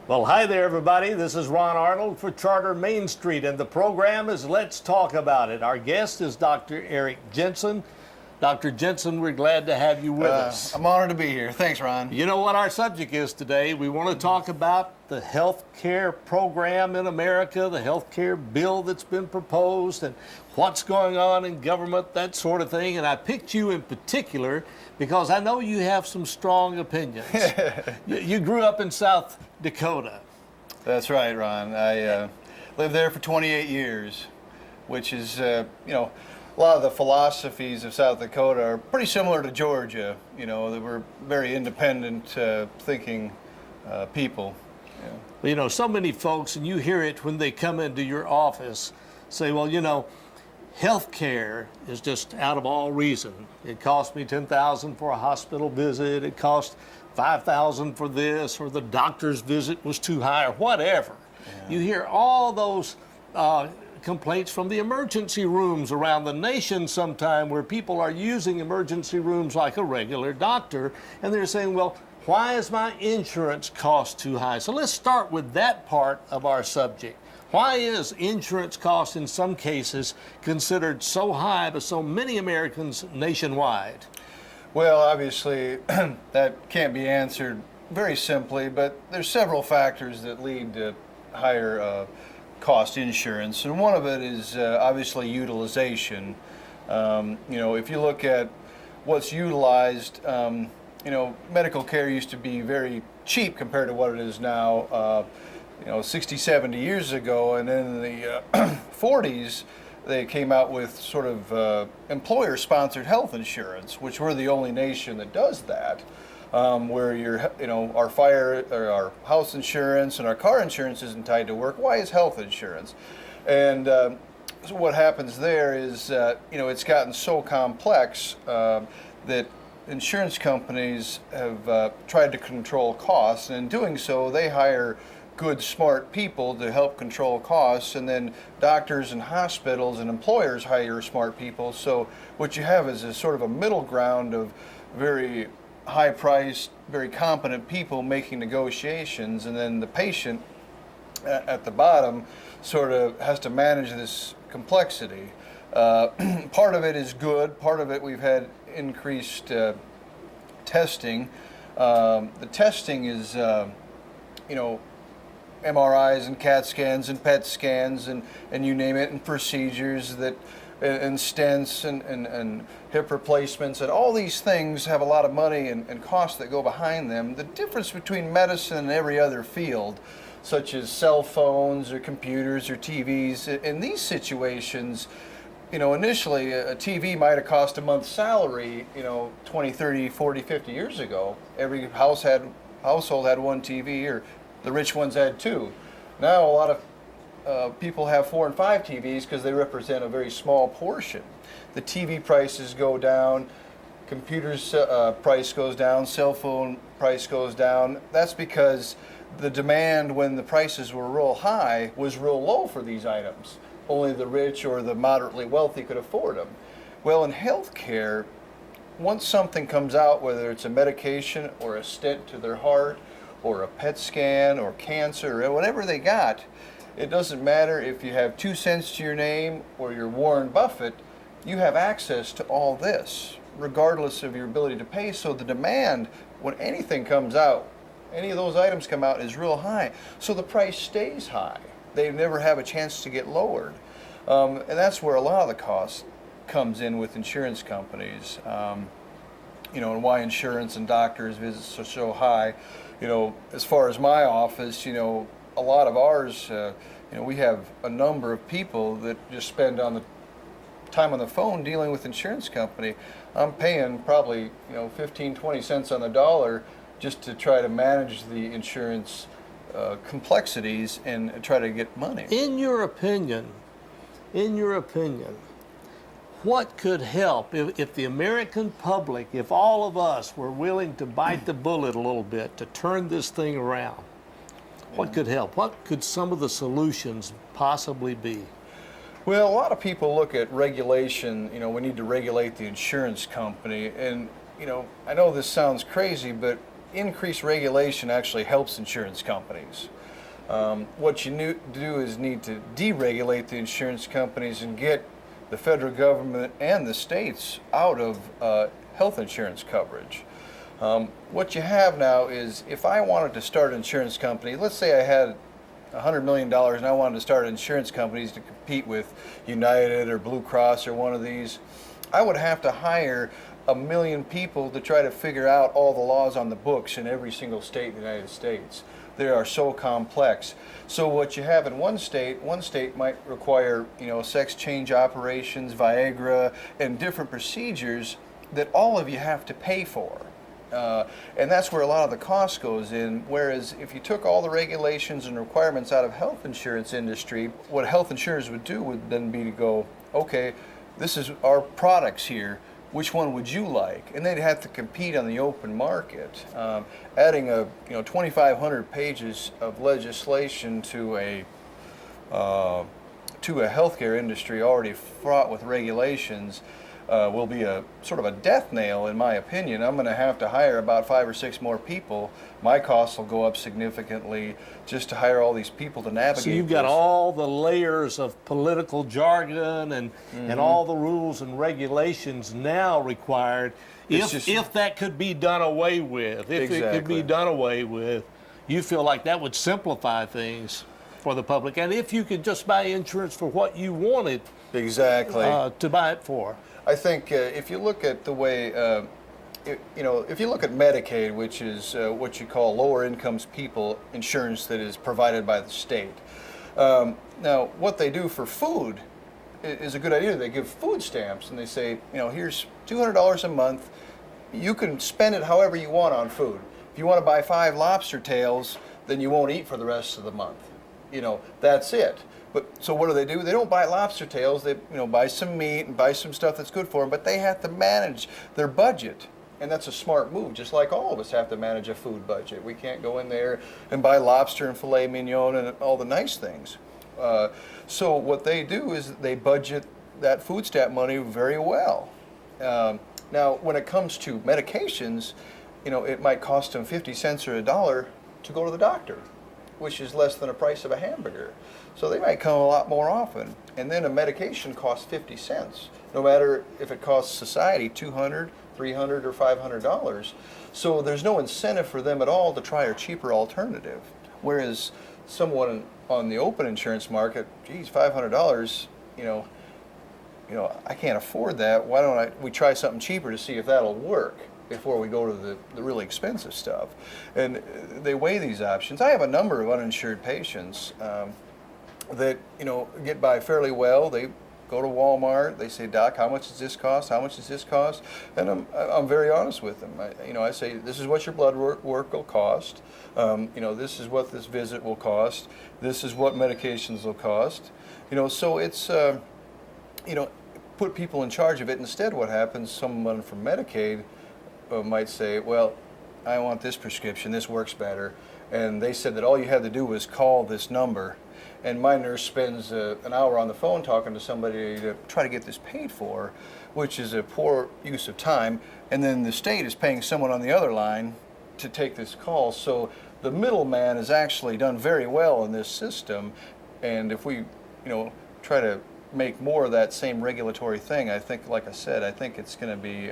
Well, hi there, everybody. This is Ron Arnold for Charter Main Street, and the program is Let's Talk About It. Our guest is Dr. Eric Jensen. Dr. Jensen, we're glad to have you with us. I'm honored to be here. Thanks, Ron. You know what our subject is today? We want to talk about the health care program in America, the health care bill that's been proposed, and what's going on in government, that sort of thing. And I picked you in particular because I know you have some strong opinions. You grew up in South Dakota. That's right, Ron. I lived there for 28 years, which is, a lot of the philosophies of South Dakota are pretty similar to Georgia. They were very independent thinking people. Well, so many folks, and you hear it when they come into your office, say, well, health care is just out of all reason. It cost me $10,000 for a hospital visit. It cost $5,000 for this, or the doctor's visit was too high, or whatever. Yeah. You hear all those complaints from the emergency rooms around the nation sometime, where people are using emergency rooms like a regular doctor, and they're saying, well, why is my insurance cost too high? So let's start with that part of our subject. Why is insurance cost in some cases considered so high by so many Americans nationwide? Well, obviously, that can't be answered very simply, but there's several factors that lead to higher cost insurance, and one of it is obviously utilization. If you look at what's utilized, medical care used to be very cheap compared to what it is now. 60, 70 years ago, and then in the 40s, they came out with sort of employer-sponsored health insurance, which we're the only nation that does that. Where our fire or our house insurance and our car insurance isn't tied to work. Why is health insurance? And so what happens there is, it's gotten so complex that insurance companies have tried to control costs, and in doing so, they hire good, smart people to help control costs, and then doctors and hospitals and employers hire smart people. So what you have is a sort of a middle ground of very high-priced, very competent people making negotiations, and then the patient at the bottom sort of has to manage this complexity. Part of it is good. Part of it, we've had increased testing. The testing is, MRIs and CAT scans and PET scans and you name it, and procedures that and stents and hip replacements, and all these things have a lot of money and costs that go behind them. The difference between medicine and every other field, such as cell phones or computers or TVs, in these situations, initially a TV might have cost a month's salary, 20, 30, 40, 50 years ago. Every household had one TV, or the rich ones had two. Now a lot of people have 4 and 5 TVs because they represent a very small portion. The TV prices go down, computers price goes down, cell phone price goes down. That's because the demand when the prices were real high was real low for these items. Only the rich or the moderately wealthy could afford them. Well, in healthcare, once something comes out, whether it's a medication or a stent to their heart or a PET scan or cancer or whatever they got, it doesn't matter if you have 2 cents to your name or you're Warren Buffett, you have access to all this, regardless of your ability to pay. So the demand, when anything comes out, any of those items come out, is real high. So the price stays high. They never have a chance to get lowered. And that's where a lot of the cost comes in with insurance companies. And why insurance and doctors visits are so high. As far as my office, a lot of ours, we have a number of people that just spend on the time on the phone dealing with insurance company. I'm paying probably 15, 20 cents on the dollar just to try to manage the insurance complexities and try to get money. In your opinion, what could help if the American public, if all of us were willing to bite the bullet a little bit to turn this thing around? What could help? What could some of the solutions possibly be? Well, a lot of people look at regulation. We need to regulate the insurance company. And, I know this sounds crazy, but, increased regulation actually helps insurance companies. What you do is need to deregulate the insurance companies and get the federal government and the states out of health insurance coverage. What you have now is, if I wanted to start an insurance company, let's say I had $100 million and I wanted to start insurance companies to compete with United or Blue Cross or one of these, I would have to hire 1 million people to try to figure out all the laws on the books in every single state in the United States. They are so complex. So what you have in one state might require, sex change operations, Viagra, and different procedures that all of you have to pay for. And that's where a lot of the cost goes in. Whereas if you took all the regulations and requirements out of health insurance industry, what health insurers would do would then be to go, okay, this is our products here. Which one would you like? And they'd have to compete on the open market. Adding 2,500 pages of legislation to a healthcare industry already fraught with regulations will be a sort of a death nail, in my opinion. I'm going to have to hire about 5 or 6 more people. My costs will go up significantly just to hire all these people to navigate. So you've got this. all the layers of political jargon and all the rules and regulations now required. If that could be done away with, if it could be done away with, you feel like that would simplify things for the public. And if you could just buy insurance for what you wanted to buy it for. I think if you look at the way, if you look at Medicaid, which is what you call lower incomes people insurance that is provided by the state. Now, what they do for food is a good idea. They give food stamps and they say, here's $200 a month. You can spend it however you want on food. If you want to buy 5 lobster tails, then you won't eat for the rest of the month. That's it. But so what do? They don't buy lobster tails. They buy some meat and buy some stuff that's good for them. But they have to manage their budget, and that's a smart move. Just like all of us have to manage a food budget. We can't go in there and buy lobster and filet mignon and all the nice things. So what they do is they budget that food stamp money very well. Now, when it comes to medications, it might cost them 50 cents or $1 to go to the doctor, which is less than the price of a hamburger. So they might come a lot more often. And then a medication costs 50 cents, no matter if it costs society $200, $300, or $500. So there's no incentive for them at all to try a cheaper alternative. Whereas someone on the open insurance market, geez, $500, I can't afford that. Why don't we try something cheaper to see if that'll work before we go to the really expensive stuff? And they weigh these options. I have a number of uninsured patients that get by fairly well. They go to Walmart. They say, "Doc, how much does this cost? How much does this cost?" And I'm very honest with them. I say, "This is what your blood work will cost. This is what this visit will cost. This is what medications will cost." So it's put people in charge of it. Instead, what happens? Someone from Medicaid might say, "Well, I want this prescription. This works better." And they said that all you had to do was call this number. And my nurse spends an hour on the phone talking to somebody to try to get this paid for, which is a poor use of time. And then the state is paying someone on the other line to take this call. So the middleman has actually done very well in this system. And if we, try to make more of that same regulatory thing, I think, like I said, I think it's going to be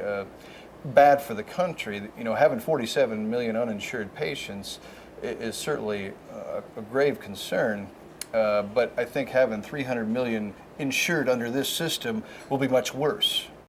bad for the country. Having 47 million uninsured patients is certainly a grave concern. But I think having 300 million insured under this system will be much worse.